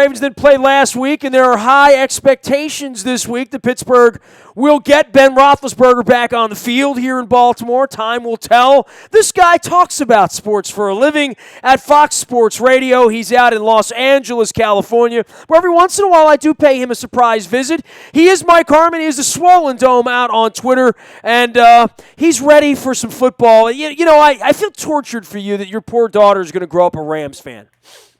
Ravens didn't play last week, and there are high expectations this week that Pittsburgh will get Ben Roethlisberger back on the field here in Baltimore. Time will tell. This guy talks about sports for a living at Fox Sports Radio. He's out in Los Angeles, California, where every once in a while I do pay him a surprise visit. He is Mike Harmon. He is the Swollen Dome out on Twitter, and he's ready for some football. I feel tortured for you that your poor daughter is going to grow up a Rams fan.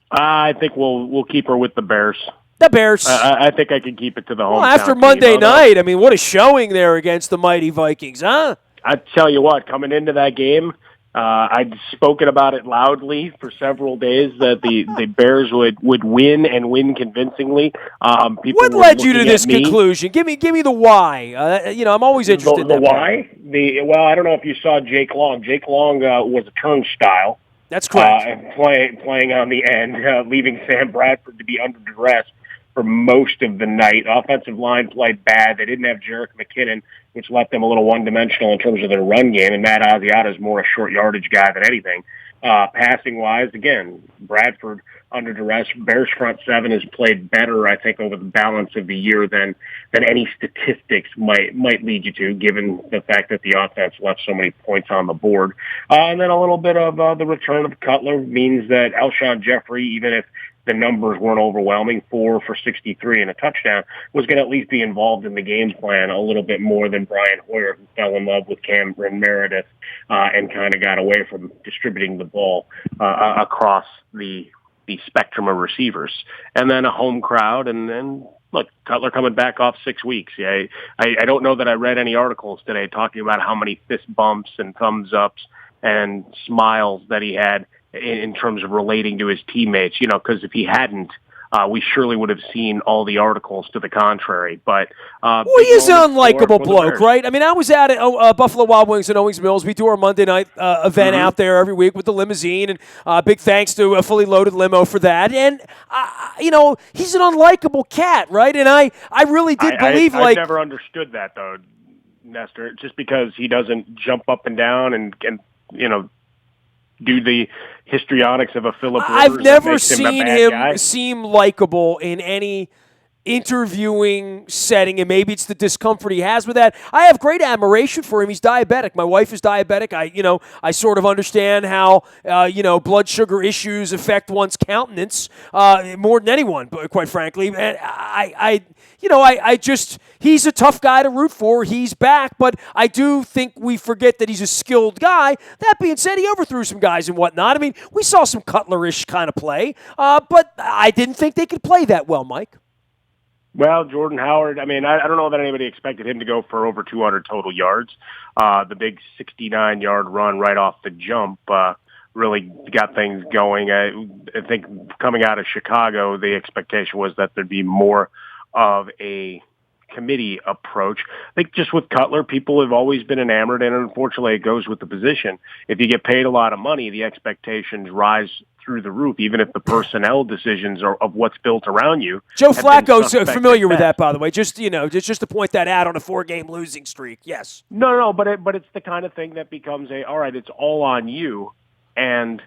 I think we'll keep her with the Bears. The Bears. I think I can keep it to the hometown. Well, after Monday night, I mean, what a showing there against the mighty Vikings, huh? I tell you what, coming into that game, I'd spoken about it loudly for several days that the Bears would win and win convincingly. What led you to this conclusion? Give me the why. I'm always interested in that. The why? I don't know if you saw Jake Long. Jake Long was a turnstile. That's correct. Playing on the end, leaving Sam Bradford to be under duress for most of the night. Offensive line played bad. They didn't have Jerick McKinnon, which left them a little one-dimensional in terms of their run game, and Matt Asiata is more a short yardage guy than anything. Passing-wise, again, Bradford under duress. Bears front seven has played better, I think, over the balance of the year than any statistics might lead you to, given the fact that the offense left so many points on the board. And then a little bit of the return of Cutler means that Alshon Jeffrey, even if the numbers weren't overwhelming, 4 for 63 and a touchdown, was going to at least be involved in the game plan a little bit more than Brian Hoyer, who fell in love with Cameron Meredith and kind of got away from distributing the ball across the spectrum of receivers. And then a home crowd, and then, look, Cutler coming back off 6 weeks. Yeah, I don't know that I read any articles today talking about how many fist bumps and thumbs ups and smiles that he had in terms of relating to his teammates, because if he hadn't, we surely would have seen all the articles to the contrary. But he is an unlikable bloke, right? I mean, I was at Buffalo Wild Wings and Owings Mills. We do our Monday night event out there every week with the limousine, and big thanks to a fully loaded limo for that. And, he's an unlikable cat, right? And I really did believe I've never understood that, though, Nestor, just because he doesn't jump up and down and do the histrionics of a Phillip Rivers. I've never seen him seem likable in any interviewing setting, and maybe it's the discomfort he has with that. I have great admiration for him. He's diabetic. My wife is diabetic. I sort of understand how blood sugar issues affect one's countenance more than anyone, but quite frankly, and he's a tough guy to root for. He's back, but I do think we forget that he's a skilled guy. That being said, he overthrew some guys and whatnot. I mean, we saw some Cutler-ish kind of play, but I didn't think they could play that well, Mike. Well, Jordan Howard, I mean, I don't know that anybody expected him to go for over 200 total yards. The big 69-yard run right off the jump really got things going. I think coming out of Chicago, the expectation was that there'd be more of a committee approach. I think just with Cutler, people have always been enamored, and unfortunately it goes with the position. If you get paid a lot of money, the expectations rise through the roof, even if the personnel decisions are of what's built around you. Joe Flacco's familiar with that, by the way. Just to point that out on a 4-game losing streak. Yes. No, but it's the kind of thing that becomes all right, it's all on you, and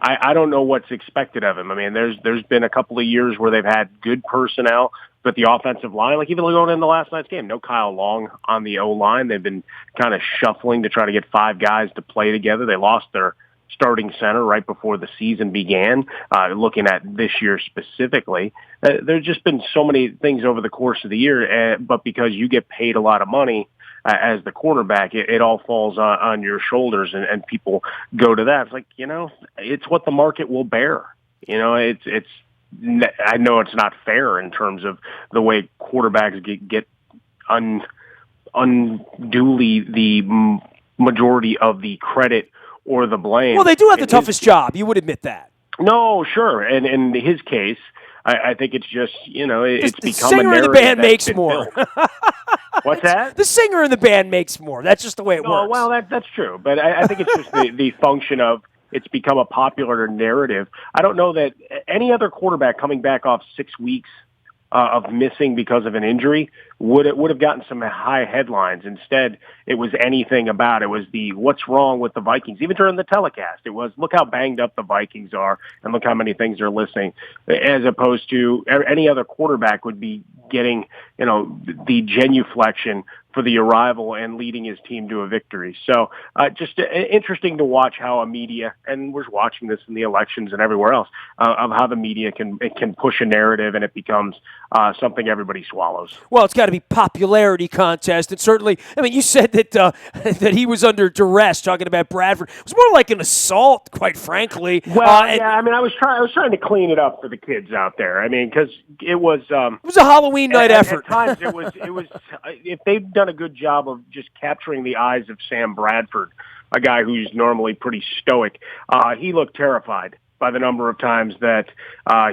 I don't know what's expected of him. I mean, there's been a couple of years where they've had good personnel, but the offensive line, like even going into last night's game, no Kyle Long on the O-line. They've been kind of shuffling to try to get 5 guys to play together. They lost their starting center right before the season began, looking at this year specifically. There's just been so many things over the course of the year, but because you get paid a lot of money as the quarterback, it all falls on your shoulders, and people go to that. It's like, it's what the market will bear. It's I know it's not fair in terms of the way quarterbacks get unduly the majority of the credit or the blame. Well, they do have the toughest job. You would admit that. No, sure. And in his case, I think it's just, it's become a narrative. The singer in the band makes more. What's that? The singer in the band makes more. That's just the way it works. Well, that's true. But I think it's just the function of it's become a popular narrative. I don't know that any other quarterback coming back off 6 weeks of missing because of an injury would have gotten some high headlines. Instead, it was anything about it was the what's wrong with the Vikings. Even during the telecast, it was look how banged up the Vikings are and look how many things they're listening, as opposed to any other quarterback would be getting, the genuflection for the arrival and leading his team to a victory. So just interesting to watch how a media, and we're watching this in the elections and everywhere else, of how the media can push a narrative and it becomes something everybody swallows. Well, it's got to be popularity contest, and certainly, I mean, you said that that he was under duress, talking about Bradford. It was more like an assault, quite frankly. Well, yeah, I mean, I was trying to clean it up for the kids out there. I mean, because it was a Halloween night effort. At times, it was if they've done a good job of just capturing the eyes of Sam Bradford, a guy who's normally pretty stoic, he looked terrified by the number of times that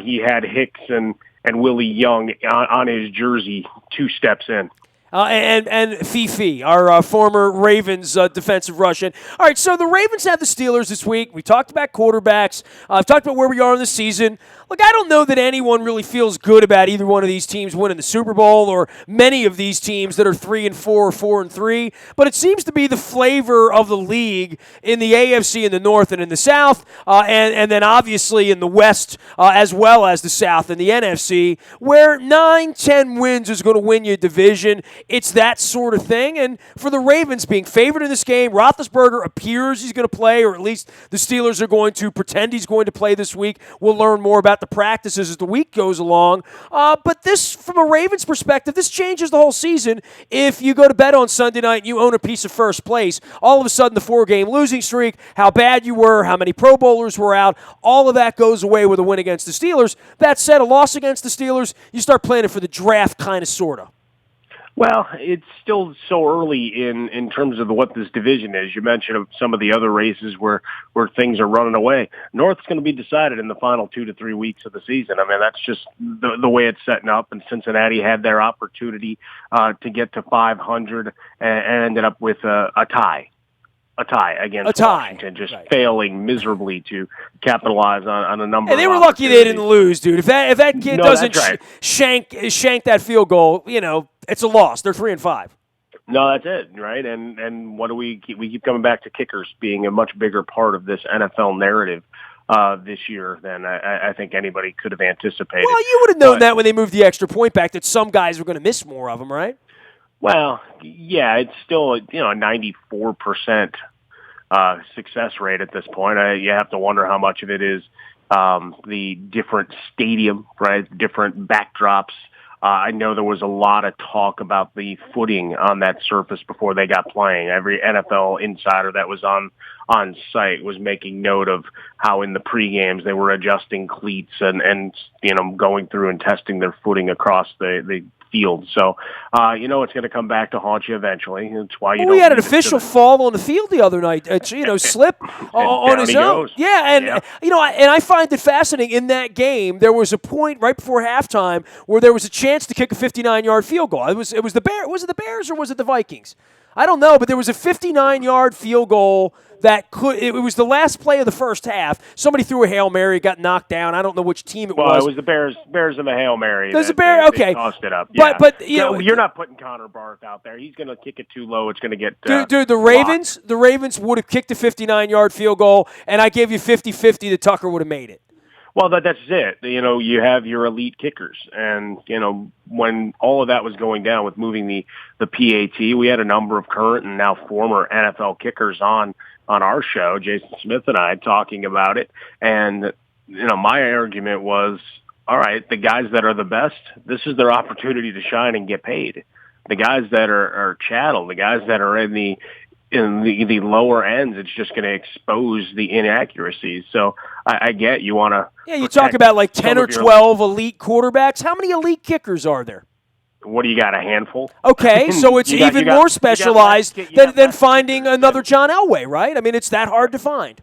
he had Hicks and Willie Young on his jersey 2 steps in. And Fifi, our former Ravens defensive Russian. All right, so the Ravens have the Steelers this week. We talked about quarterbacks. I've talked about where we are in the season. Look, I don't know that anyone really feels good about either one of these teams winning the Super Bowl or many of these teams that are 3-4 or 4-3, but it seems to be the flavor of the league in the AFC in the North and in the South, and then obviously in the West as well as the South and the NFC, where 9-10 wins is going to win you a division. It's that sort of thing, and for the Ravens being favored in this game, Roethlisberger appears he's going to play, or at least the Steelers are going to pretend he's going to play this week. We'll learn more about the practices as the week goes along. But this, from a Ravens perspective, this changes the whole season. If you go to bed on Sunday night and you own a piece of first place, all of a sudden the 4-game losing streak, how bad you were, how many Pro Bowlers were out, all of that goes away with a win against the Steelers. That said, a loss against the Steelers, you start planning for the draft kind of, sort of. Well, it's still so early in terms of what this division is. You mentioned some of the other races where things are running away. North's going to be decided in the final 2 to 3 weeks of the season. I mean, that's just the way it's setting up. And Cincinnati had their opportunity to get to 500 and ended up with a tie. Against Washington, just failing miserably to capitalize on a number. And they were lucky they didn't lose, dude. If that kid doesn't shank that field goal, it's a loss. They're 3-5. No, that's it, right? And what do we keep coming back to kickers being a much bigger part of this NFL narrative this year than I think anybody could have anticipated. Well, you would have known that when they moved the extra point back, that some guys were going to miss more of them, right? Well, yeah, it's still a 94% success rate at this point. You have to wonder how much of it is the different stadium, right? Different backdrops. I know there was a lot of talk about the footing on that surface before they got playing. Every NFL insider that was on site was making note of how in the pre-games they were adjusting cleats and going through and testing their footing across the field. So, it's going to come back to haunt you eventually. That's why we had an official fall on the field the other night. Slip on his own. Yeah, and and I find it fascinating. In that game, there was a point right before halftime where there was a chance to kick a 59-yard field goal. It was the Bears. Was it the Bears or was it the Vikings? I don't know, but there was a 59-yard field goal that it was the last play of the first half. Somebody threw a Hail Mary, got knocked down. I don't know which team it was. Well, it was the Bears and the Hail Mary. There's a Bear, okay. They tossed it up. Yeah. But you're not putting Connor Barth out there. He's going to kick it too low. It's going to get Dude, the Ravens would have kicked a 59-yard field goal, and I gave you 50-50 that Tucker would have made it. Well, that's it. You have your elite kickers, and when all of that was going down with moving the PAT, we had a number of current and now former NFL kickers on our show, Jason Smith and I, talking about it. And my argument was, all right, the guys that are the best, this is their opportunity to shine and get paid. The guys that are chattel, the guys that are in the lower ends, it's just going to expose the inaccuracies. So I get you want to. Yeah, you talk about like 10 or 12 elite quarterbacks. How many elite kickers are there? What do you got, a handful? Okay, so it's even more specialized than finding another John Elway, right? I mean, it's that hard to find.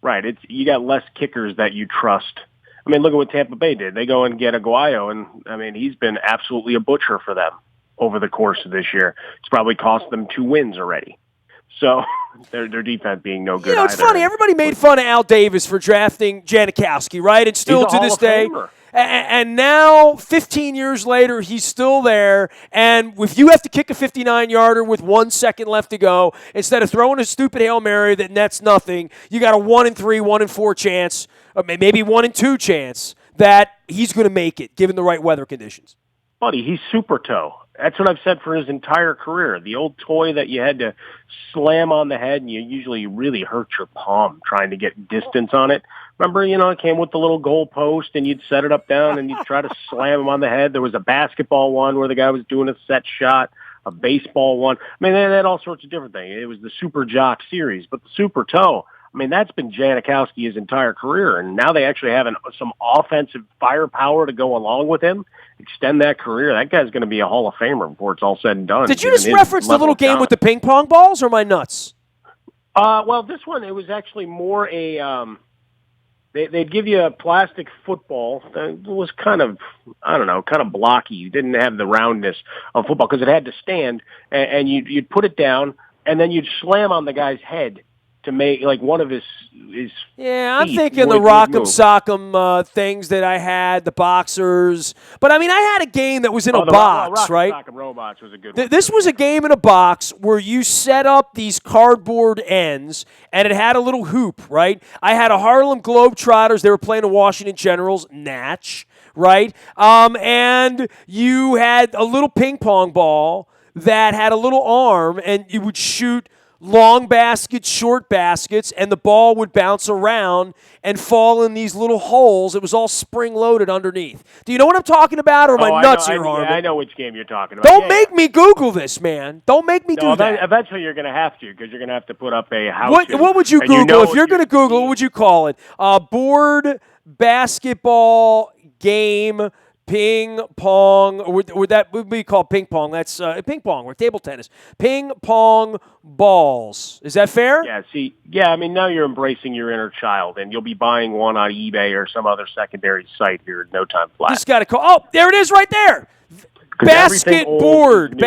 Right. You got less kickers that you trust. I mean, look at what Tampa Bay did. They go and get Aguayo, and, I mean, he's been absolutely a butcher for them over the course of this year. It's probably cost them 2 wins already. So their defense being no good. It's funny. Everybody made fun of Al Davis for drafting Janikowski, right? And still to this day, And now, 15 years later, he's still there. And if you have to kick a 59-yarder with 1 second left to go, instead of throwing a stupid Hail Mary that nets nothing, you got a 1 in 3, 1 in 4 chance, or maybe 1 in 2 chance that he's going to make it, given the right weather conditions. Buddy, he's super toe. That's what I've said for his entire career. The old toy that you had to slam on the head, and you usually really hurt your palm trying to get distance on it. Remember, it came with the little goal post, and you'd set it up down, and you'd try to slam him on the head. There was a basketball one where the guy was doing a set shot, a baseball one. I mean, they had all sorts of different things. It was the Super Jock series, but the Super Toe, I mean, that's been Janikowski his entire career, and now they actually have some offensive firepower to go along with him, extend that career. That guy's going to be a Hall of Famer before it's all said and done. Did you just reference the little game with the ping pong balls, or am I nuts? Well, this one, it was actually more a they'd give you a plastic football that was kind of blocky. You didn't have the roundness of football because it had to stand, and you'd put it down, and then you'd slam on the guy's head to make like one of his yeah, I'm thinking the Rock'em Sock'em things that I had, the boxers. But I mean, I had a game that was in a box, right? Rock'em Robots was a good one. This was a game in a box where you set up these cardboard ends, and it had a little hoop, right? I had a Harlem Globetrotters. They were playing the Washington Generals, Natch, right? And you had a little ping pong ball that had a little arm, and you would shoot long baskets, short baskets, and the ball would bounce around and fall in these little holes. It was all spring-loaded underneath. Do you know what I'm talking about, or am I nuts here, Harmon? I know which game you're talking about. Don't make me Google this, man. Don't make me do that. Eventually you're going to have to, because you're going to have to put up a house. What would you Google? If you're going to Google, what would you call it? Board basketball game ping pong, would be called ping pong. That's ping pong or table tennis. Ping pong balls. Is that fair? Yeah, I mean, now you're embracing your inner child, and you'll be buying one on eBay or some other secondary site here in no time flat. Just got to call. Oh, there it is right there. Basketboard.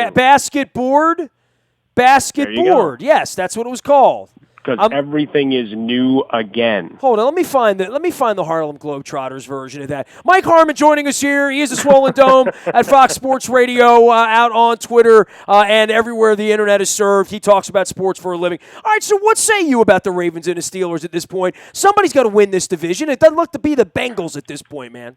Basketboard. Yes, that's what it was called. Because everything is new again. Hold on, let me find the Harlem Globetrotters version of that. Mike Harmon joining us here. He is the Swollen Dome at Fox Sports Radio, out on Twitter and everywhere the internet is served. He talks about sports for a living. All right, so what say you about the Ravens and the Steelers at this point? Somebody's got to win this division. It doesn't look to be the Bengals at this point, man.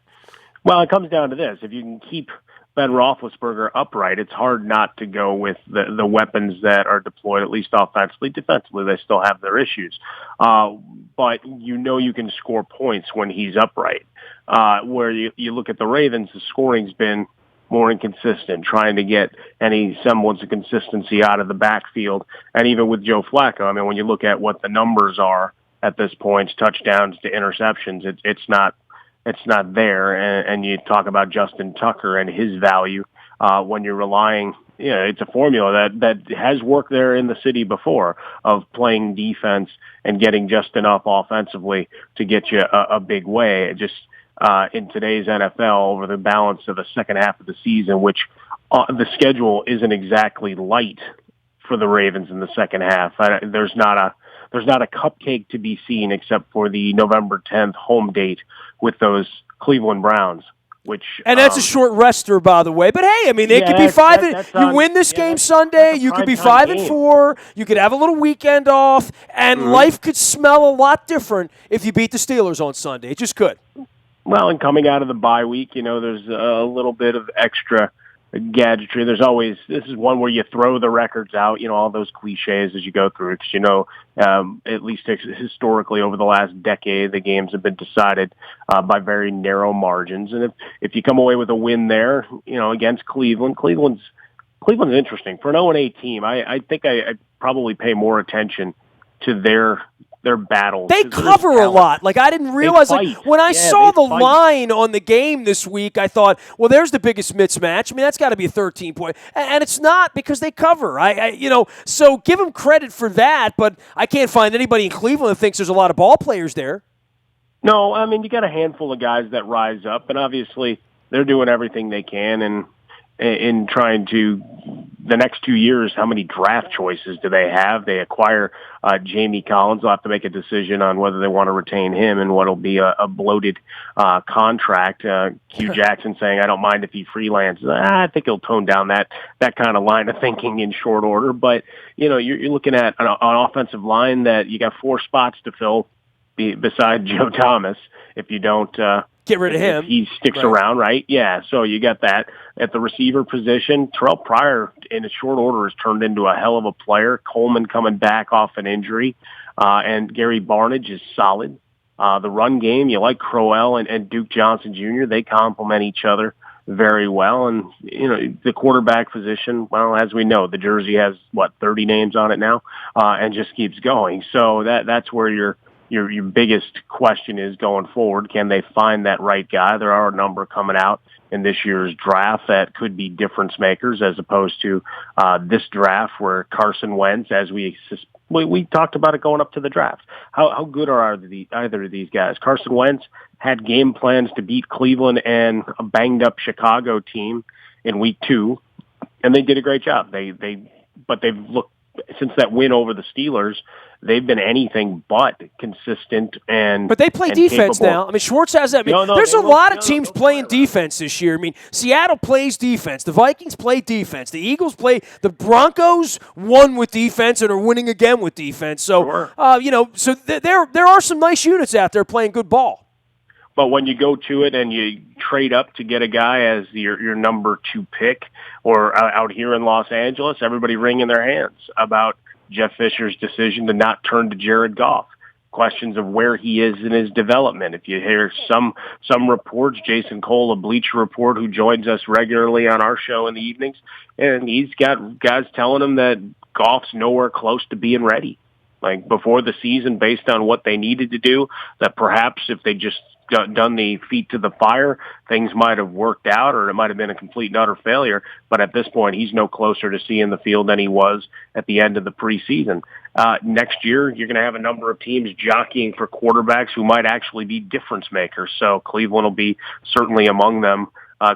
Well, it comes down to this. If you can keep Ben Roethlisberger upright, it's hard not to go with the weapons that are deployed, at least offensively. Defensively, they still have their issues. But you can score points when he's upright. Where you look at the Ravens, the scoring's been more inconsistent, trying to get any semblance of consistency out of the backfield. And even with Joe Flacco, I mean, when you look at what the numbers are at this point, touchdowns to interceptions, it's not there. And you talk about Justin Tucker and his value when you're relying. It's a formula that has worked there in the city before, of playing defense and getting just enough offensively to get you a big way. It just in today's NFL, over the balance of the second half of the season, which the schedule isn't exactly light for the Ravens in the second half. There's not a cupcake to be seen except for the November 10th home date with those Cleveland Browns, and that's a short rester, by the way. But hey, I mean, they could be you win this game Sunday, you could be 5-4. You could have a little weekend off, and life could smell a lot different if you beat the Steelers on Sunday. It just could. Well, and coming out of the bye week, there's a little bit of extra gadgetry. There's always, this is one where you throw the records out, all those cliches as you go through it, because at least historically over the last decade, the games have been decided by very narrow margins. And if you come away with a win there, against Cleveland's interesting. For an 0-8 team, I think I probably pay more attention to their battles. They cover a lot. Like, I didn't realize, when I saw the line on the game this week, I thought, well, there's the biggest mismatch. I mean, that's got to be a 13-point. And it's not, because they cover. So give them credit for that, but I can't find anybody in Cleveland that thinks there's a lot of ball players there. No, I mean, you got a handful of guys that rise up, and obviously they're doing everything they can in trying to the next 2 years, how many draft choices do they have? They acquire Jamie Collins. They'll have to make a decision on whether they want to retain him and what'll be a bloated contract. Q Jackson saying, I don't mind if he freelances. I think he'll tone down that kind of line of thinking in short order. But, you're looking at an offensive line that you got 4 spots to fill beside Joe Thomas if you don't get rid of him. If he sticks around, right? Yeah, so you got that. At the receiver position, Terrell Pryor, in a short order, has turned into a hell of a player. Coleman coming back off an injury, and Gary Barnidge is solid. The run game, you like Crowell and Duke Johnson Jr., they complement each other very well. And, the quarterback position, well, as we know, the jersey has, 30 names on it now, and just keeps going. So that's where your biggest question is going forward. Can they find that right guy? There are a number coming out in this year's draft that could be difference makers as opposed to this draft where Carson Wentz, as we talked about it going up to the draft. How good are either of these guys? Carson Wentz had game plans to beat Cleveland and a banged-up Chicago team in week 2, and they did a great job. But they've looked, since that win over the Steelers, they've been anything but consistent But they play defense capable. now. I mean, Schwartz has that. There's a lot of teams playing defense this year. I mean, Seattle plays defense. The Vikings play defense. The Eagles play. The Broncos won with defense and are winning again with defense. So, Sure. There are some nice units out there playing good ball. But when you go to it and you trade up to get a guy as your number 2 pick, or out here in Los Angeles, everybody wringing their hands about Jeff Fisher's decision to not turn to Jared Goff. Questions of where he is in his development. If you hear some reports, Jason Cole, a Bleacher Report, who joins us regularly on our show in the evenings, and he's got guys telling him that Goff's nowhere close to being ready. Like before the season, based on what they needed to do, that perhaps if they just done the feet to the fire, things might have worked out, or it might have been a complete and utter failure. But at this point, he's no closer to seeing the field than he was at the end of the preseason. Next year, you're going to have a number of teams jockeying for quarterbacks who might actually be difference makers. So Cleveland will be certainly among them,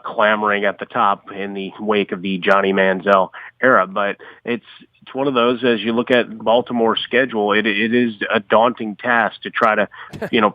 clamoring at the top in the wake of the Johnny Manziel era. But it's one of those, as you look at Baltimore's schedule, it is a daunting task to try to,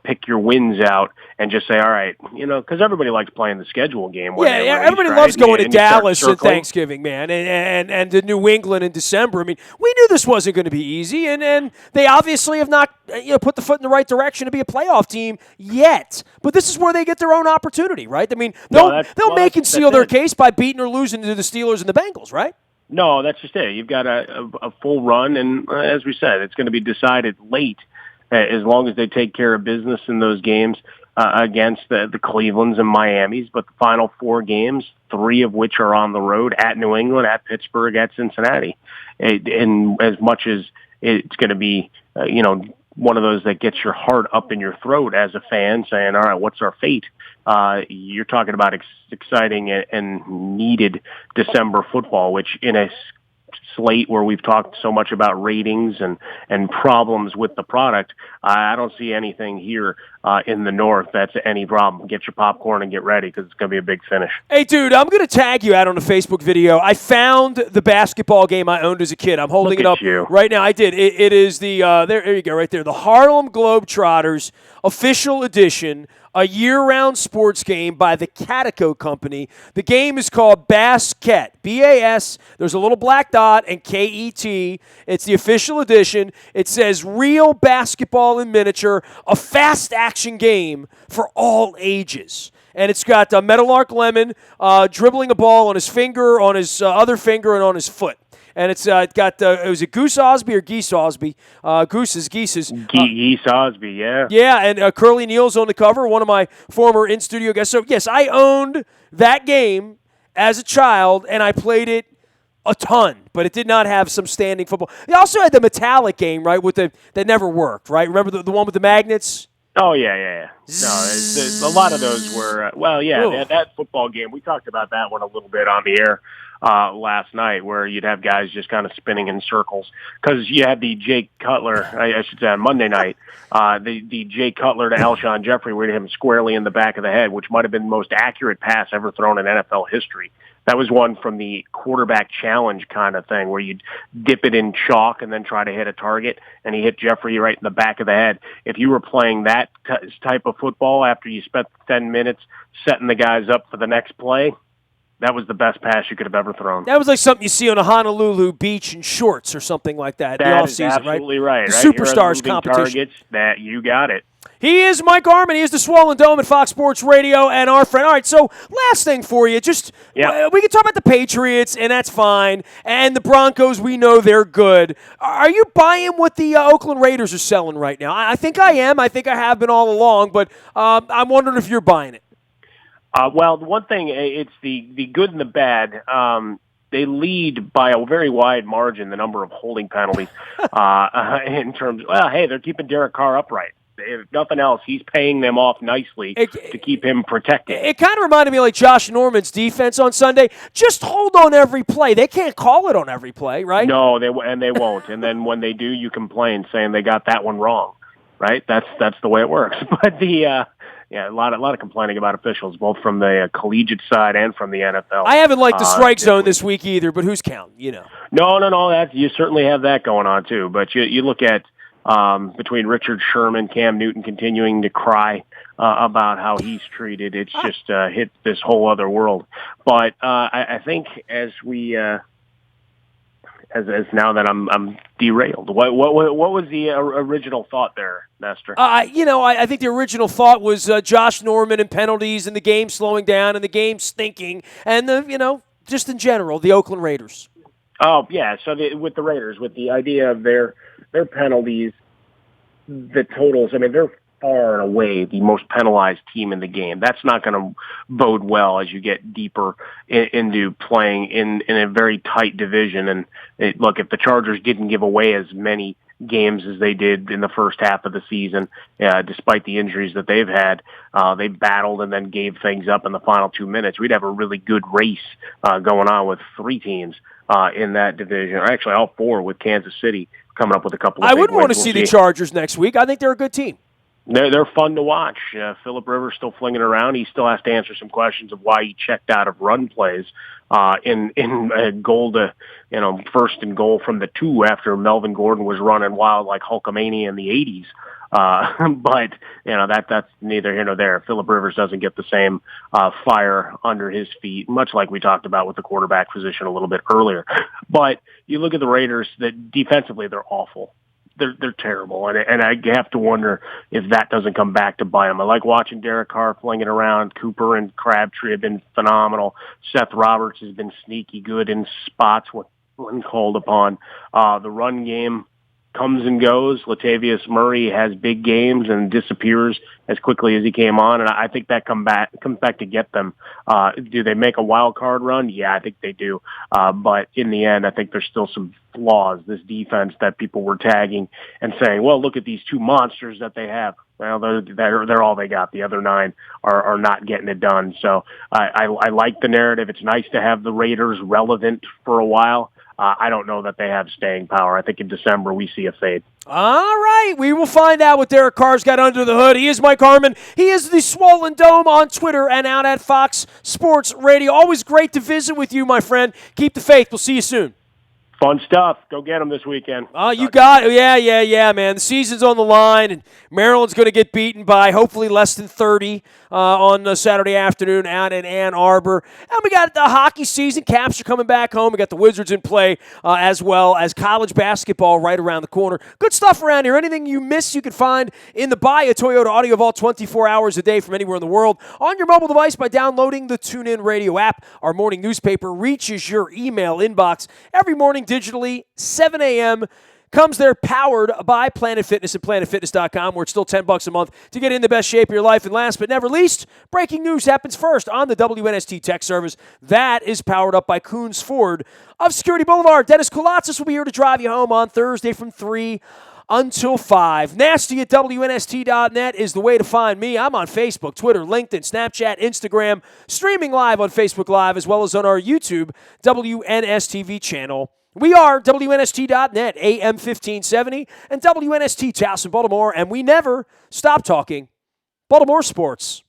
pick your wins out and just say, all right, because everybody likes playing the schedule game. Everybody loves going to Dallas at Thanksgiving, man, and to New England in December. I mean, we knew this wasn't going to be easy, and they obviously have not put the foot in the right direction to be a playoff team yet. But this is where they get their own opportunity, right? I mean, they'll make and seal their case by beating or losing to the Steelers and the Bengals, right? No, that's just it. You've got a full run, and as we said, it's going to be decided late as long as they take care of business in those games against the Clevelands and Miamis. But the final 4 games, 3 of which are on the road, at New England, at Pittsburgh, at Cincinnati. And as much as it's going to be, one of those that gets your heart up in your throat as a fan saying, all right, what's our fate? You're talking about exciting and needed December football, which in a slate where we've talked so much about ratings and problems with the product, I don't see anything here in the North that's any problem. Get your popcorn and get ready because it's going to be a big finish. Hey, dude, I'm going to tag you out on a Facebook video. I found the basketball game I owned as a kid. I'm holding it up right now. I did. It is the there you go, right there. The Harlem Globetrotters official edition, a year-round sports game by the Catico Company. The game is called Basket, B-A-S. There's a little black dot and K-E-T. It's the official edition. It says real basketball in miniature, a fast-action game for all ages. And it's got Meadowlark Lemon dribbling a ball on his finger, on his other finger, and on his foot. And it's got, was it Goose Osby or Geese Osby? Geese. Geese Osby, yeah. Yeah, and Curly Neal's on the cover, one of my former in-studio guests. So, yes, I owned that game as a child, and I played it a ton, but it did not have some standing football. They also had the Metallic game, right, that never worked, right? Remember the one with the magnets? Oh, yeah. No, a lot of those were, that football game, we talked about that one a little bit on the air last night, where you'd have guys just kind of spinning in circles. Because you had the Jake Cutler, I should say on Monday night, the Jake Cutler to Alshon Jeffrey, where he hit him squarely in the back of the head, which might have been the most accurate pass ever thrown in NFL history. That was one from the quarterback challenge kind of thing, where you'd dip it in chalk and then try to hit a target, and he hit Jeffrey right in the back of the head. If you were playing that type of football after you spent 10 minutes setting the guys up for the next play, that was the best pass you could have ever thrown. That was like something you see on a Honolulu beach in shorts or something like that in the offseason, right? That is absolutely right. The Superstars competition. Targets, that you got it. He is Mike Armin. He is the Swollen Dome at Fox Sports Radio and our friend. All right, so last thing for you. We can talk about the Patriots, and that's fine. And the Broncos, we know they're good. Are you buying what the Oakland Raiders are selling right now? I think I am. I think I have been all along, but I'm wondering if you're buying it. Well, the one thing, it's the good and the bad. They lead by a very wide margin the number of holding penalties in terms of, well, hey, they're keeping Derek Carr upright. If nothing else, he's paying them off nicely to keep him protected. It kind of reminded me like Josh Norman's defense on Sunday. Just hold on every play. They can't call it on every play, right? No, they won't. And then when they do, you complain saying they got that one wrong, right? That's the way it works. But a lot of complaining about officials, both from the collegiate side and from the NFL. I haven't liked the strike zone this week either, but who's counting? No. You certainly have that going on too. But you look at between Richard Sherman, Cam Newton continuing to cry about how he's treated. It's just hit this whole other world. But I think as now that I'm derailed, what was the original thought there, Nestor? I think the original thought was Josh Norman and penalties and the game slowing down and the game stinking and just in general the Oakland Raiders. Oh yeah, so with the Raiders, with the idea of their penalties, the totals. I mean, they're far and away the most penalized team in the game. That's not going to bode well as you get deeper into playing in a very tight division. And look, if the Chargers didn't give away as many games as they did in the first half of the season, despite the injuries that they've had, they battled and then gave things up in the final 2 minutes. We'd have a really good race going on with three teams in that division, or actually all four with Kansas City coming up with a couple of big wins. I wouldn't want to see the Chargers next week. I think they're a good team. They're fun to watch. Phillip Rivers still flinging around. He still has to answer some questions of why he checked out of run plays in a goal to, first and goal from the 2 after Melvin Gordon was running wild like Hulkamania in the 80s. But that's neither here nor there. Phillip Rivers doesn't get the same fire under his feet, much like we talked about with the quarterback position a little bit earlier. But you look at the Raiders, that defensively they're awful. They're terrible, and I have to wonder if that doesn't come back to bite them. I like watching Derek Carr flinging around. Cooper and Crabtree have been phenomenal. Seth Roberts has been sneaky good in spots when called upon. The run game comes and goes. Latavius Murray has big games and disappears as quickly as he came on, and I think that comes back to get them. Do they make a wild card run? Yeah, I think they do. But in the end, I think there's still some flaws. This defense that people were tagging and saying, well, look at these two monsters that they have. Well, they're all they got. The other 9 are not getting it done. So I like the narrative. It's nice to have the Raiders relevant for a while. I don't know that they have staying power. I think in December we see a fade. All right, we will find out what Derek Carr's got under the hood. He is Mike Harmon. He is the Swollen Dome on Twitter and out at Fox Sports Radio. Always great to visit with you, my friend. Keep the faith. We'll see you soon. Fun stuff. Go get them this weekend. You got it. Yeah, man. The season's on the line, and Maryland's going to get beaten by hopefully less than 30 on Saturday afternoon out in Ann Arbor. And we got the hockey season. Caps are coming back home. We got the Wizards in play as well as college basketball right around the corner. Good stuff around here. Anything you miss, you can find in the Buy a Toyota Audio Vault 24 hours a day from anywhere in the world on your mobile device by downloading the TuneIn Radio app. Our morning newspaper reaches your email inbox every morning digitally, 7 a.m. Comes there powered by Planet Fitness and PlanetFitness.com, where it's still $10 a month to get in the best shape of your life. And last but never least, breaking news happens first on the WNST Tech Service. That is powered up by Coons Ford of Security Boulevard. Dennis Koulatsis will be here to drive you home on Thursday from 3 until 5. Nasty at WNST.net is the way to find me. I'm on Facebook, Twitter, LinkedIn, Snapchat, Instagram, streaming live on Facebook Live, as well as on our YouTube WNSTV channel. We are WNST.net, AM 1570, and WNST Towson, Baltimore, and we never stop talking Baltimore sports.